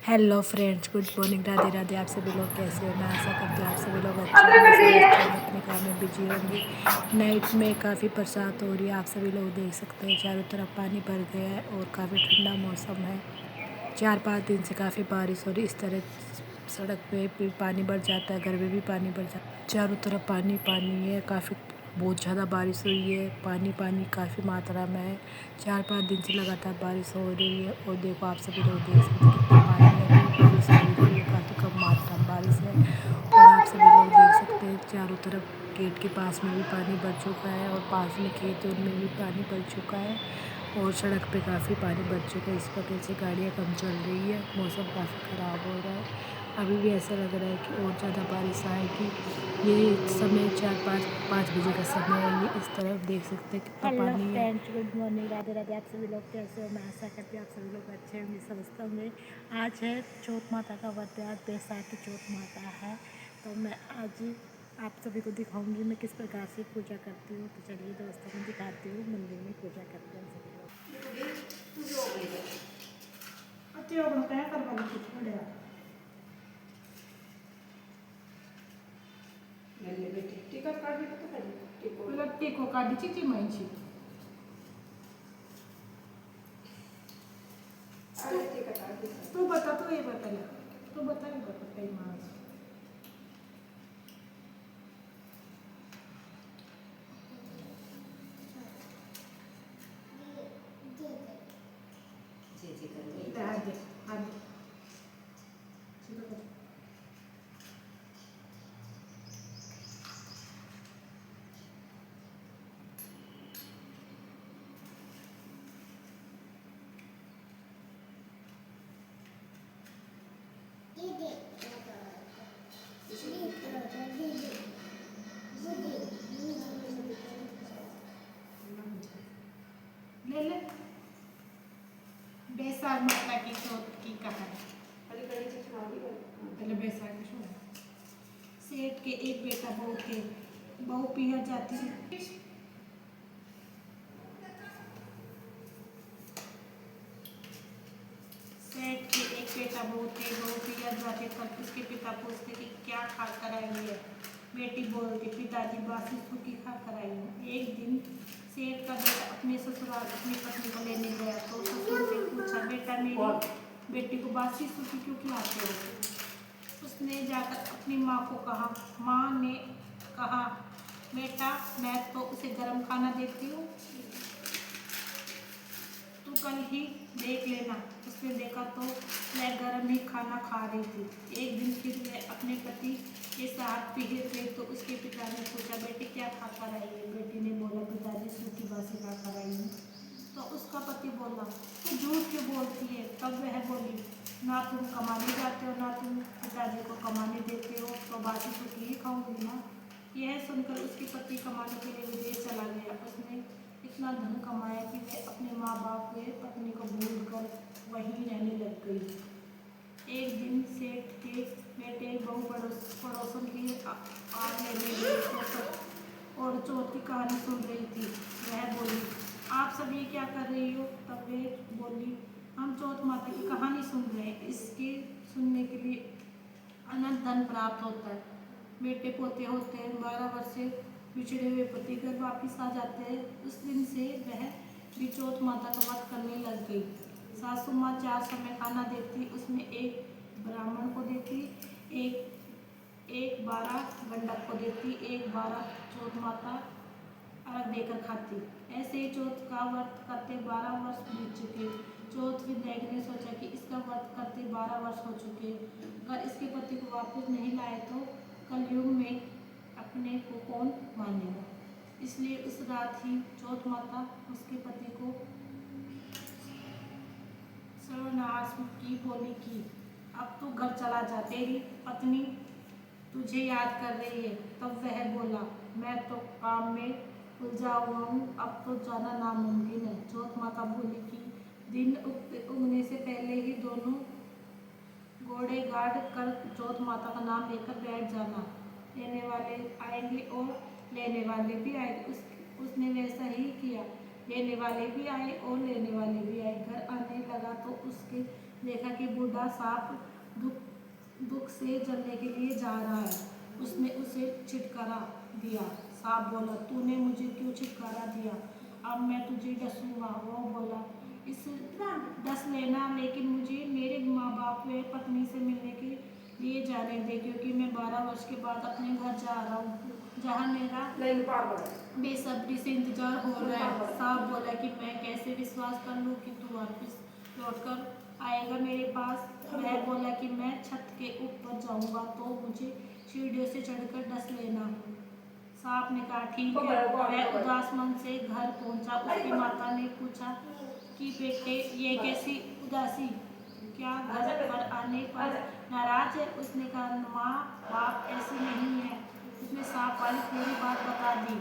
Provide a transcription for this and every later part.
Hello friends, good morning, Radhe Radhe. आप सभी लोग कैसे हो? मैं आशा करती हूँ आप सभी लोग अच्छे होंगे, स्वस्थ होंगे, अपने काम में बिजी होंगे। नाइट में काफ़ी बरसात हो रही है, आप सभी लोग देख सकते हैं चारों तरफ पानी भर गया है और काफ़ी ठंडा मौसम है। 4-5 दिन से काफ़ी बारिश हो रही, इस तरह सड़क पे भी पानी भर जाता है, घर में भी पानी भर जाता है, चारों तरफ पानी पानी है। काफ़ी बहुत ज़्यादा बारिश हुई है, पानी पानी काफ़ी मात्रा में है। 4-5 दिन से लगातार बारिश हो रही है और देखो आप सभी लोग देख सकते हैं कितना पानी है। अभी भी बारिश हो ही रही है, काफ़ी कम मात्रा में बारिश है और आप सभी लोग देख सकते हैं चारों तरफ गेट के पास में भी पानी भर चुका है और पास में खेत है उनमें भी पानी भर चुका है और सड़क पे काफ़ी पानी भर चुका है। इस वजह से गाड़ियाँ कम चल रही है, मौसम काफ़ी ख़राब हो रहा है। अभी भी ऐसा लग रहा है कि और ज़्यादा बारिश आएगी। ये समय 4-5 बजे का समय है। ये इस तरफ देख सकते हैं कितना हेलो पानी है। Friends, good morning, Radhe Radhe. आप सभी लोग कैसे हो? मैं आशा करती हूँ आप सभी लोग अच्छे होंगे, स्वस्थ होंगे। आज है चौथ माता का व्रत है, आज बैसाखी चौथ माता है। तो मैं आज आप सभी को दिखाऊंगी मैं किस प्रकार से पूजा करती हूँ। तो चलिए दोस्तों, मैं दिखाती हूँ मंदिर में पूजा करते हैं सभी लोग। टिको काढीची ती माहिती तू बता, तू ये बता, तू बता, ये बता कहीं मार आगे आगे ले ले। बैसाख माता की चौथ की कहानी। पहले बैसाख की सुनो। सेठ के एक बेटा बहू थे। बहू पिया जाती है। सेठ के एक बेटा बहू थे। बहू पिया जाते पर उसके पिता पूछते कि क्या खा कर आई है। बेटी बोलती, पिताजी बासी सूखी खा कर आई हूँ। एक दिन सेठ का बेटा अपने ससुराल अपनी पत्नी को लेने गया तो ससुर से पूछा, बेटा मेरी बेटी को बासी सूखी क्यों खिलाते हो? उसने जाकर अपनी माँ को कहा। माँ ने कहा, बेटा मैं तो उसे गर्म खाना देती हूँ, तू कल ही देख लेना। उसने देखा तो वह गर्म ही खाना खा रही थी। एक दिन फिर वह अपने पति के साथ पीढ़े थे तो उसके पिता ने पूछा, बेटी क्या खाकर आई है? बेटी ने बोला, पिताजी सूखी बासी खाकर आई हूँ। तो उसका पति बोला, तू झूठ क्यों बोलती है? तब वह बोली, ना तुम कमाने जाते हो ना तुम पिताजी को कमाने देते हो, तो बासी सूखी ही खाऊंगी ना। यह सुनकर उसके पति कमाने के लिए विदेश चला गया। उसने इतना धन कमाया कि वह अपने माँ बाप व पत्नी को भूल कर वहीं रहने लग गई। एक दिन सेठ के बेटे बहू पड़ोसन की आग लेने गए तो सब और चौथ की कहानी सुन रही थी। वह बोली, आप सब ये क्या कर रही हो? तब वे बोली, हम चौथ माता की कहानी सुन रहे हैं, इसके सुनने के लिए अनंत धन प्राप्त होता है। बेटे पोते होते हैं, 12 वर्ष से बिछड़े हुए पति घर वापिस आ जाते हैं। उस दिन से वह भी चौथ माता का व्रत करने लग गई। सासू माँ 4 समय खाना देती, उसमें एक ब्राह्मण को देती, एक 12 गंडक को देती, एक 12 चौथ माता अर्घ देकर खाती। ऐसे ही चौथ का व्रत करते 12 वर्ष बीत चुके। चौथ विनायक ने सोचा कि इसका व्रत करते 12 वर्ष हो चुके, अगर इसके पति को वापस नहीं लाए तो कलयुग में अपने को कौन मानेगा। इसलिए उस रात ही चौथ माता उसके पति को सर्वनाश की बोली कि अब तू घर चला जा, तेरी पत्नी तुझे याद कर रही है। तब वह बोला, मैं तो काम में उलझा हुआ हूँ, अब तो जाना नामुमकिन है। चौथ माता बोली कि दिन उगने से पहले ही दोनों घोड़े गाड़ कर चौथ माता का नाम लेकर बैठ जाना, लेने वाले आएंगे और लेने वाले भी आएंगे। उसने वैसा ही किया, लेने वाले भी आए और लेने वाले भी आए। घर आने लगा तो उसके देखा कि बूढ़ा सांप दुख दुख से जलने के लिए जा रहा है। उसने उसे छिटकारा दिया। सांप बोला, तूने मुझे क्यों छिटकारा दिया? अब मैं तुझे डसूंगा। वो बोला, इस डस लेना, लेकिन मुझे मेरे माँ बाप व पत्नी से मिलने के लिए जाने दे, क्योंकि मैं 12 वर्ष के बाद अपने घर जा रहा हूँ, जहाँ मेरा बेसब्री से इंतजार हो रहा है। सांप बोला कि मैं कैसे विश्वास कर लूँ कि तू वापस लौट कर आएगा मेरे पास। वह बोला कि मैं छत के ऊपर जाऊंगा तो मुझे सीढ़ियों से चढ़कर डस लेना। सांप ने कहा, ठीक है। वह उदास मन से घर पहुंचा। उसकी माता ने पूछा कि बेटे, ये कैसी उदासी, क्या घर पर आने पर नाराज है? उसने कहा, माँ बाप ऐसे नहीं है। उसने सांप वाली पूरी बात बता दी।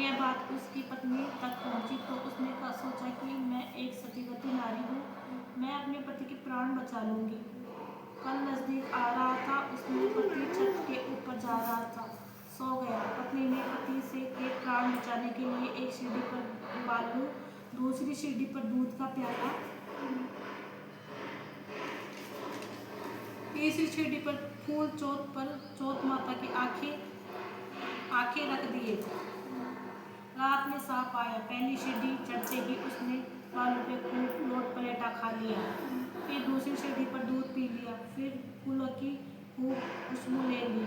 यह बात उसकी पत्नी तक पहुंची तो उसने सोचा कि मैं एक सतीवती नारी हूँ, मैं अपने पति के प्राण बचा लूंगी। कल नजदीक आ रहा था। उसने पति छत के ऊपर जा रहा था, सो गया। पत्नी ने पति से के प्राण बचाने के लिए एक सीढ़ी पर बालू, दूसरी सीढ़ी पर दूध का प्याला, तीसरी सीढ़ी पर फूल, चौथ पर चौथ माता की आंखें रख दिए। रात में सांप आया। पहली सीढ़ी चढ़ते ही उसने बालू पे खूब लोट पलेटा खा लिया। फिर दूसरी सीढ़ी पर दूध पी लिया। फिर फूलों की खूब खुशबू ले ली।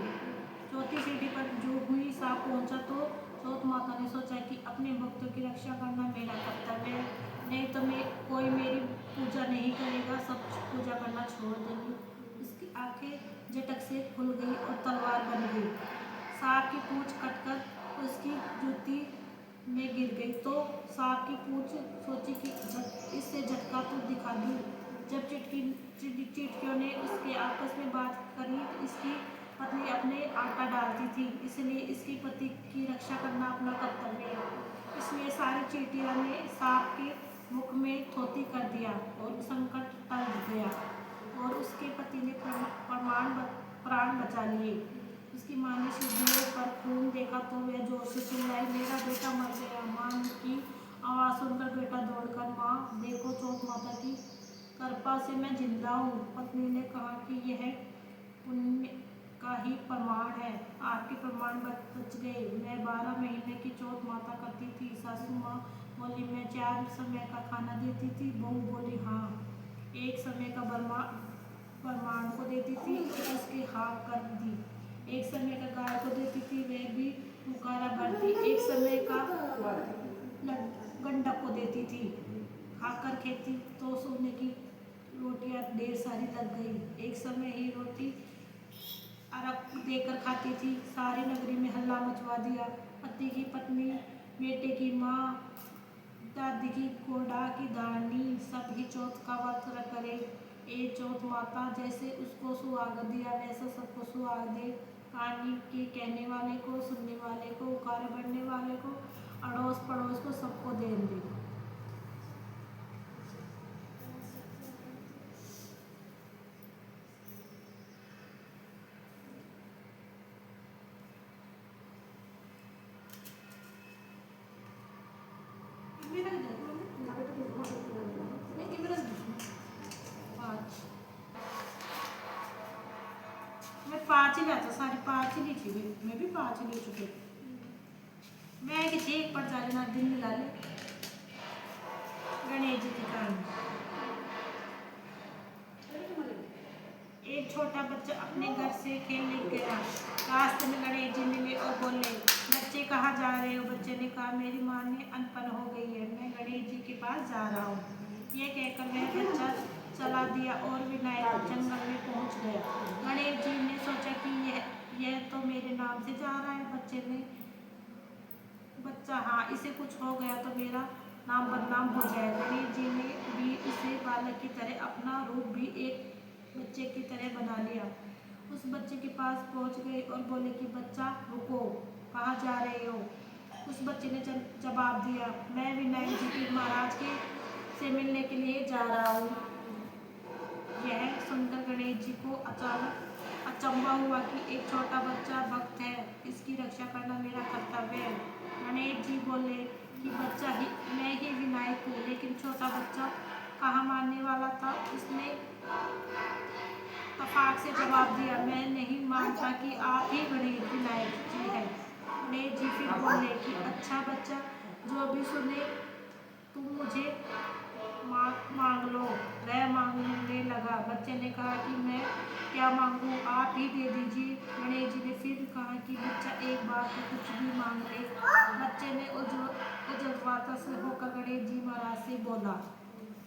चौथी सीढ़ी पर जो हुई सांप पहुंचा तो चौथ माता ने सोचा कि अपने भक्तों की रक्षा करना मेरा कर्तव्य है, नहीं तो कोई मेरी पूजा नहीं करेगा, सब पूजा करना छोड़ देंगे। उसकी आंखें झटक से खुल गई और तलवार बन गई। सांप की पूंछ कटकर उसकी जूती में गिर गई तो सांप की पूंछ सोची कि इससे झटका तो दिखा दूं। जब चिटकियों ने उसके आपस में बात करी, इसकी पत्नी अपने आटा डालती थी, इसलिए इसकी पति की रक्षा करना अपना कर्तव्य है। इसलिए सारी चींटियों ने सांप के मुख में थोती कर दिया और संकट टल गया और उसके पति ने प्राण बचा लिए। उसकी माँ ने सीढ़ियों पर खून देखा तो वह जोर से चिल्लाई, मेरा बेटा मर गया। माँ की आवाज़ सुनकर बेटा दौड़कर, माँ देखो, चौथ माता की कृपा से मैं जिंदा हूँ। पत्नी ने कहा कि यह पुण्य का ही प्रमाण है, आपके प्रमाण बच गए। मैं 12 महीने की चौथ माता करती थी। सासू माँ बोली, मैं 4 समय का खाना देती थी। बहू बोली, हाँ, एक समय का ब्रह्मांड को देती थी, उसके हाँ कर दी। एक समय का गाय को देती थी, वह भी मुकारा भरती। एक समय का गंडक को देती थी, खाकर खेती तो सोने की रोटियां ढेर सारी लग गई। एक समय ही रोटी अरक देकर खाती थी, सारी नगरी में हल्ला मचवा दिया। पति की पत्नी, बेटे की माँ, दादी की कोड़ा की दानी, सब ही चौथ का व्रत करे। ए चौथ माता, जैसे उसको सुहाग दिया वैसा सबको सुहाग दे। कहानी के कहने वाले को, सुनने वाले को, उखाड़े बढ़ने वाले को, अड़ोस पड़ोस को, सबको देन दे। मैं 5 ही लाता, सारी 5 ही ली थी। मैं भी 5 ही ले चुकी। मैं कि एक पड़ जा लेना, दिन मिला ले। गणेश जी की कहानी। एक छोटा बच्चा अपने घर से खेलने गया। रास्ते में गणेश जी मिले और बोले, बच्चे कहाँ जा रहे हो? बच्चे ने कहा, मेरी माँ ने अनपढ़ हो गई है, मैं गणेश जी के पास जा रहा हूँ। ये कहकर वह बच्चा चला दिया और विनायक जंगल में पहुँच गया। गणेश जी ने सोचा कि यह तो मेरे नाम से जा रहा है। बच्चा, हाँ, इसे कुछ हो गया तो मेरा नाम बदनाम हो जाएगा। गणेश जी ने भी उसे बालक की तरह, अपना रूप भी एक बच्चे की तरह बना लिया। उस बच्चे के पास पहुंच गए और बोले कि बच्चा रुको, कहाँ जा रहे हो? उस बच्चे ने जवाब दिया, मैं विनायक जी के महाराज के से मिलने के लिए जा रहा हूँ। यह सुनकर गणेश जी को अचानक अचंभा हुआ कि एक छोटा बच्चा भक्त है, इसकी रक्षा करना मेरा कर्तव्य है। गणेश जी बोले कि बच्चा ही मैं ही विनायक हूँ, लेकिन छोटा बच्चा कहाँ मानने वाला था। उसने तफाक से जवाब दिया, मैं नहीं मानता कि आप ही गणेश विनायक जी हैं। गणेश जी फिर बोले कि अच्छा बच्चा, जो भी सुने तुम मुझे मांग लो। वह मांगने लगा। बच्चे ने कहा कि मैं क्या मांगूं, आप ही दे दीजिए। गणेश जी ने फिर कहा कि बच्चा एक बार तो कुछ भी मांग ले। बच्चे ने उजलवाता से होकर गणेश जी महाराज से बोला,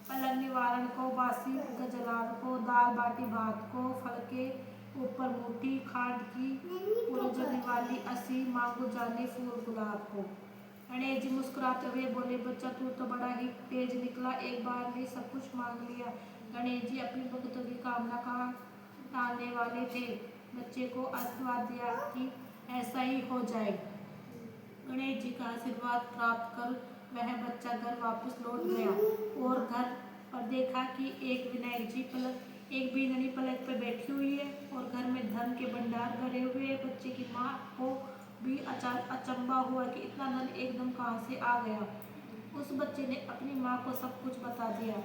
पलंग निवारण को, बासी गजलान को, दाल बाटी भात को, फल के ऊपर मोटी खांड की पुरजनी वाली असी, मांगो जाने फूल गुलाब को। गणेश जी मुस्कुराते हुए बोले, बच्चा तू तो बड़ा ही तेज निकला, एक बार में सब कुछ मांग लिया। गणेश जी अपनी भक्तों की कामना कहाँ टालने वाले थे। बच्चे को आशीर्वाद दिया कि ऐसा ही हो जाए। गणेश जी का आशीर्वाद प्राप्त कर वह बच्चा घर वापस लौट गया और घर पर देखा कि एक विनायक जी एक बीननी पलक पर बैठी हुई है और घर में धन के भंडार भरे हुए हैं। बच्चे की माँ को भी अचंभा हुआ कि इतना धन एकदम कहाँ से आ गया। उस बच्चे ने अपनी माँ को सब कुछ बता दिया।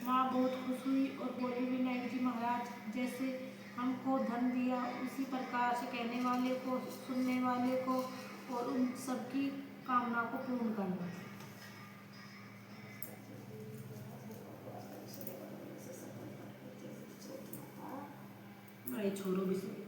माँ बहुत खुश हुई और बोली, विनायक जी महाराज जैसे हमको धन दिया, उसी प्रकार से कहने वाले को, सुनने वाले को और उन सबकी कामना को पूर्ण करना। बड़े छोरों भी से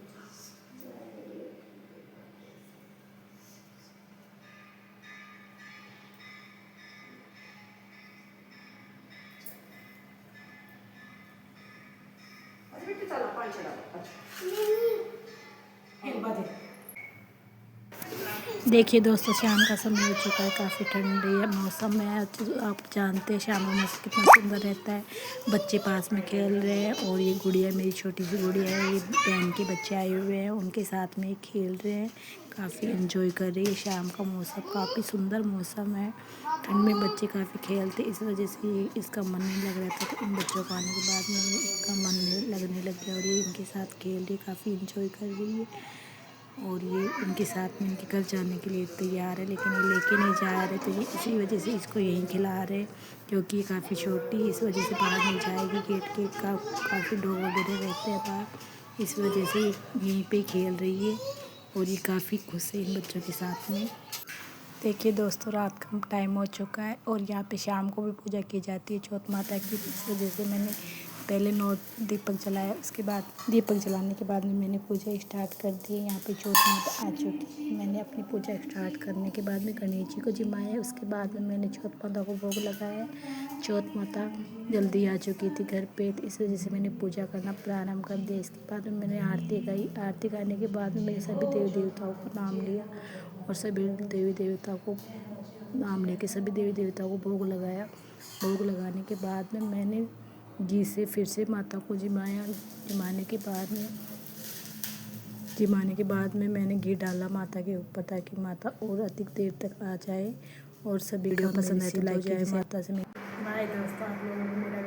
एक बात है। देखिए दोस्तों, शाम का समय हो चुका है, काफ़ी ठंडी है मौसम है। आप जानते हैं शाम का मौसम कितना सुंदर रहता है। बच्चे पास में खेल रहे हैं और ये गुड़िया, मेरी छोटी सी गुड़िया है, ये बहन के बच्चे आए हुए हैं, उनके साथ में खेल रहे हैं, काफ़ी एंजॉय कर रही है। शाम का मौसम काफ़ी सुंदर मौसम है। ठंड में बच्चे काफ़ी खेलते, इस वजह से इसका मन नहीं लग रहा था, तो इन बच्चों को आने के बाद में इसका मन लगने लग गया और ये इनके साथ खेल रही, काफ़ी एंजॉय कर रही है। और ये इनके साथ में इनके घर जाने के लिए तैयार है, लेकिन ये लेके नहीं जा रहे, तो ये इसी वजह से इसको यहीं खिला रहे, क्योंकि ये काफ़ी छोटी है, इस वजह से बाहर नहीं जाएगी। गेट के काफ़ी डॉग वगैरह रहते हैं बाहर, इस वजह से यहीं पे खेल रही है और ये काफ़ी खुश है इन बच्चों के साथ में। देखिए दोस्तों, रात का टाइम हो चुका है और यहाँ पे शाम को भी पूजा की जाती है चौथ माता की। इस वजह से मैंने पहले 9 दीपक जलाया, उसके बाद दीपक जलाने के बाद में मैंने पूजा स्टार्ट कर दी है। यहाँ पे चौथ माता आ चुकी है। मैंने अपनी पूजा स्टार्ट करने के बाद में गणेश जी को जिमाया, उसके बाद में मैंने चौथ माता को भोग लगाया। चौथ माता जल्दी आ चुकी थी घर पे, तो इस वजह से मैंने पूजा करना प्रारंभ कर दिया। इसके बाद में मैंने आरती गाई। आरती गाने के बाद में मैंने सभी देवी देवताओं का नाम लिया और सभी देवी देवताओं को नाम लेके सभी देवी देवताओं को भोग लगाया। भोग लगाने के बाद में मैंने घी से फिर से माता को जिमाया। जिमाने के बाद में मैंने घी डाला माता के ऊपर, ताकि माता और अधिक देर तक आ जाए। और सभी वीडियो पसंद आए तो लाइक कीजिए। माता से बाय दोस्तों, आप लोगों को मेरा